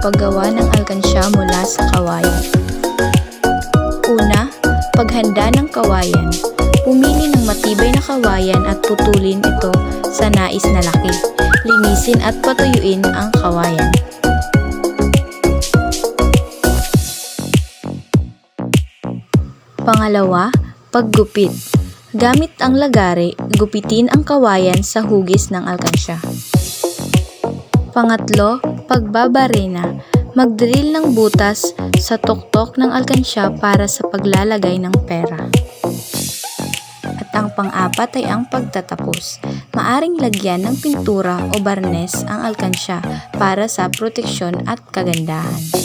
paggawa ng alkansya mula sa kawayan. Una, paghanda ng kawayan. Pumili ng matibay na kawayan at putulin ito sa nais na laki. Linisin at patuyuin ang kawayan. Pangalawa, paggupit. Gamit ang lagare, gupitin ang kawayan sa hugis ng alkansya. Pangatlo, pagbabarena. Mag-drill ng butas sa tuktok ng alkansya para sa paglalagay ng pera. At ang pang-apat ay ang pagtatapos. Maaring lagyan ng pintura o barnes ang alkansya para sa proteksyon at kagandahan.